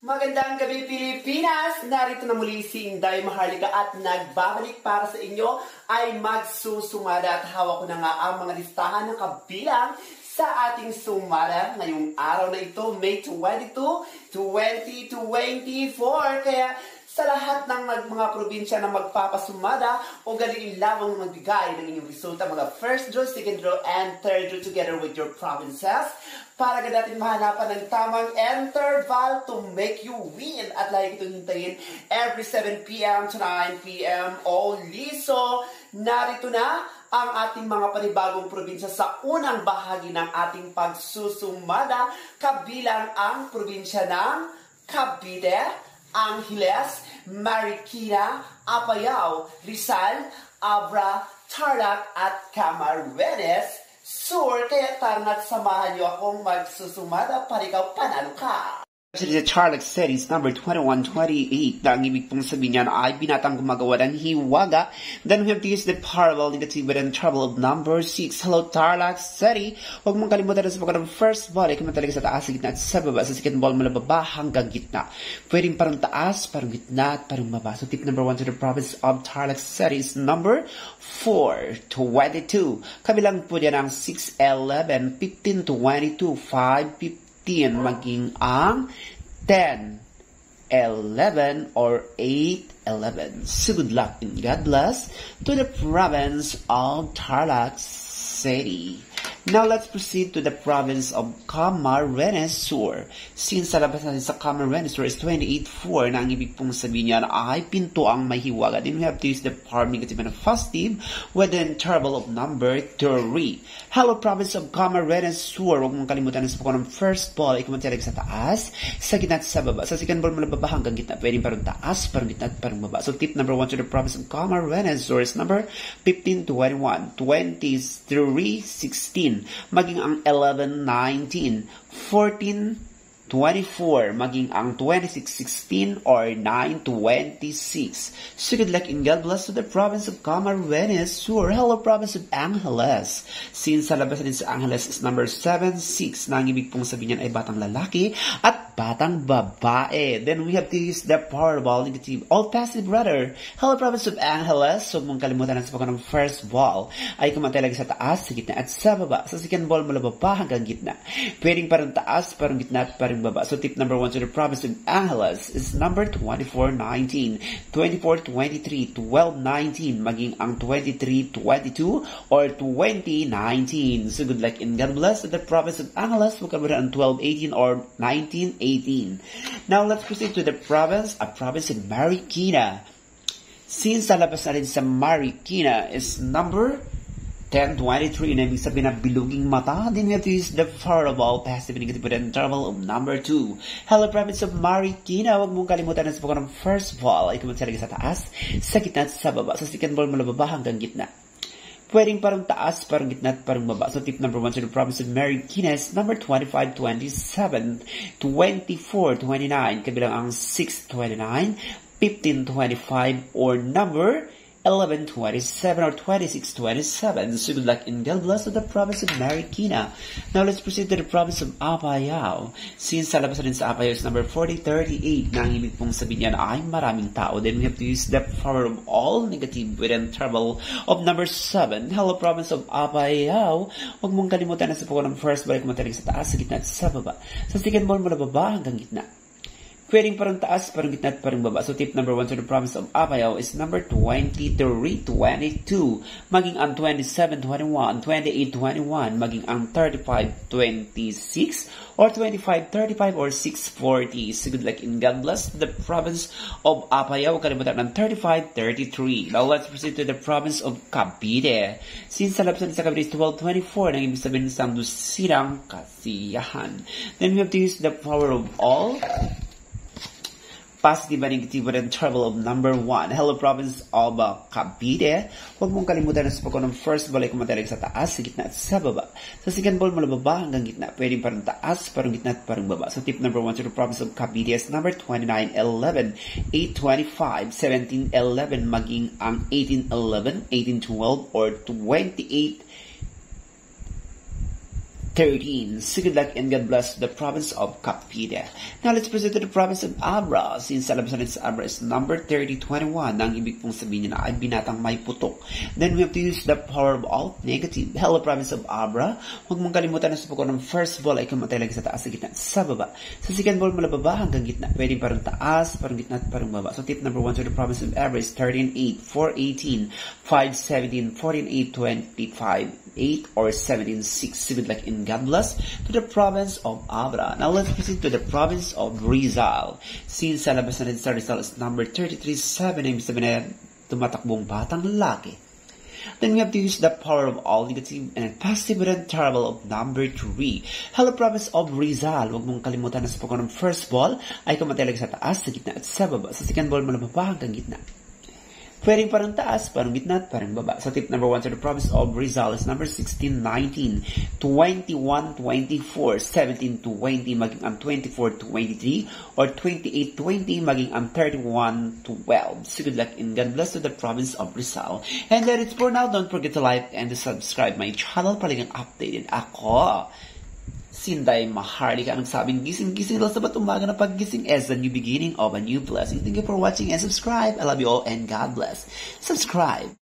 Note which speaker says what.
Speaker 1: Magandang gabi Pilipinas! Narito na muli si Inday Maharlika at nagbabalik para sa inyo ay magsusumada at hawak ko na nga ang mga listahan ng kabilang sa ating sumada ngayong araw na ito, May 22, 2024. Kaya sa lahat ng mga probinsya na magpapasumada o galing lamang magbigay ng inyong resulta, mga first draw, second draw, and third draw together with your provinces, para agad natin mahanapan ng tamang interval to make you win. At lagi itong hintayin every 7 p.m. to 9 p.m. only. So, narito na ang ating mga panibagong probinsya sa unang bahagi ng ating pagsusumada, kabilang ang probinsya ng Cavite, Angeles, Marikina, Apayao, Rizal, Abra, Tarlac at Camarines Sur. Kaya tana't samahan niyo akong magsusumada para ikaw panalo ka. Sa Tarlac Cities, number 2128, na ang ibig pong sabihin niyan ay binatang gumagawa ng hiwaga. Then we have to use the parallel, negative, and trouble of number 6. Hello, Tarlac City. Huwag mong kalimutan na sa pagkakang ng first ball, ikaw talaga sa taas, sa gitna, at sa baba. Sa second ball, mula baba hanggang gitna. Pwedeng parang taas, parang gitna, at parang baba. So tip number 1 to the province of Tarlac City is number 422. Kabilang po dyan ang 6, 11, 15, 22, 5, 15, maging ang 10, 11, or 8, 11. So good luck and God bless to the province of Tarlac City. Now let's proceed to the province of Camarines Sur. Since sa labas natin sa Camarines Sur is 28-4, na ang ibig pong sabihin niyan ay pinto ang may hiwaga. Then we have to use the power negative and positive with the interval of number 3. Hello, province of Camarines Sur. Huwag mong kalimutan na sa pagkakang ng first ball, ikaw magtalag sa taas, sa gitna at sa baba. Sa second ball, mula baba hanggang gitna. Pwedeng parang taas, parang gitna at parang baba. So tip number 1 to the province of Camarines Sur is number 15, 21, 23, 16. Maging ang 11, 19, 14, 24, maging ang 26, 16, or 9, 26. So good luck and God bless to the province of Camarines Sur. Hello, province of Angeles. Since sa labas din sa Angeles is number 7, 6, na ang ibig pong sabihin niyan ay batang lalaki at batang babae. Then we have to use the parallel, negative, all passive rather. Hello, province of Angeles. So mong kalimutan na sa pagkakang ng first ball ay kumatalag sa taas, sa gitna, at sa baba. Sa second ball, mula baba hanggang gitna. Pwedeng parang taas, parang gitna, at parang baba. So tip number 1 to the province of Angeles is number 24-19, 24-23, 12-19, maging ang 23-22 or 20-19. So good luck and God bless to the province of Angeles. Huwag kalimutan ang 12-18 or 19-18. Now let's proceed to the province of Marikina. Since sa labas na rin sa Marikina is number 10-23, na ibig sabihin na biluging mata, then we have to use the parallel, passive and negative with the interval of number 2. Hello, province of Marikina. Huwag mong kalimutan na sa pagkakang ng first ball, ikaw magsalagi sa taas, sa gitna at sa baba. Sa second ball, mula baba hanggang gitna. Pwedeng parang taas, parang gitna at parang baba. So tip number 1 to the province of Marikina is number 25, 27, 24, 29, kabilang ang 6, 29, 15, 25, or number 11, 27, or 26, 27. So good luck and God bless to the province of Marikina. Now let's proceed to the province of Apayao. Since sa labas rin sa Apayao is number 4038, na ang ibig pong sabihin niyan ay maraming tao, then we have to use the power of all negative with an interval of number 7. Hello, province of Apayao. Huwag mong kalimutan na sa pagkakang ng first ball, kumataling sa taas, sa gitna at sa baba. Sa second ball, mula baba hanggang gitna. Pwedeng parang taas, parang gitna at parang baba. So tip number 1 to the province of Apayao is number 23-22, maging ang 27-21, 28-21, maging ang 35-26, or 25-35, or 6-40. So good luck and God bless the province of Apayao. Kalimutan ng 35-33. Now let's proceed to the province of Cavite. Since sa labas sa Cavite is 12-24, nang ibig sabihin sa Dusirang Kasiyahan. Then we have to use the power of all positive and negative with the interval of number 1. Hello, province of Cavite. Huwag mong kalimutan na sa pagkakang ng first ball ay kumatalig sa taas, sa gitna at sa baba. Sa second ball, mula baba hanggang gitna. Pwedeng parang taas, parang gitna at parang baba. So tip number 1 to the province of Cavite is number 29, 11, 8, 25, 17, 11, maging ang 18, 11, 18, 12, or 28, 13. So good luck and God bless the province of Cavite. Now let's proceed to the province of Abra. Since sa labasan sa Abra is number 3021, ang ibig pong sabihin niya na ay binatang may putok. Then we have to use the power of alt negative. Hello province of Abra. Huwag mong kalimutan na sa pagkaw ng first ball ay kumatay lagi sa taas, sa gitna, sa baba. Sa second ball mula baba hanggang gitna. Pwede parang taas, parang gitna, at parang baba. So tip number 1 to the province of Abra is 13-8, 4-18, 5-17, 14-8, 25, 8 or 17-6. Good luck in God bless to the province of Abra. Now let's proceed to the province of Rizal. Since sa labas na rin sa Rizal is number 33-7, ibig sabihin na tumatakbong batang lalaki. Then we have to use the power of all negative and positive and terrible of number 3. Hello province of Rizal. Huwag mong kalimutan na sa pagkaw ng first ball ay kumatalag sa taas, sa gitna, at sa baba. Sa second ball mula baba hanggang gitna. Pwedeng parang taas, parang gitna, at parang baba. So tip number 1 to the province of Rizal is number 16-19, 21-24, 17-20, maging ang 24-23, or 28-20, maging ang 31-12. So good luck and God bless to the province of Rizal. And that is for now. Don't forget to like and to subscribe my channel para lang updated ako. Sinday Maharlika ang nagsabing gising-gising lang sa umaga na paggising as the new beginning of a new blessing. Thank you for watching and subscribe. I love you all and God bless. Subscribe.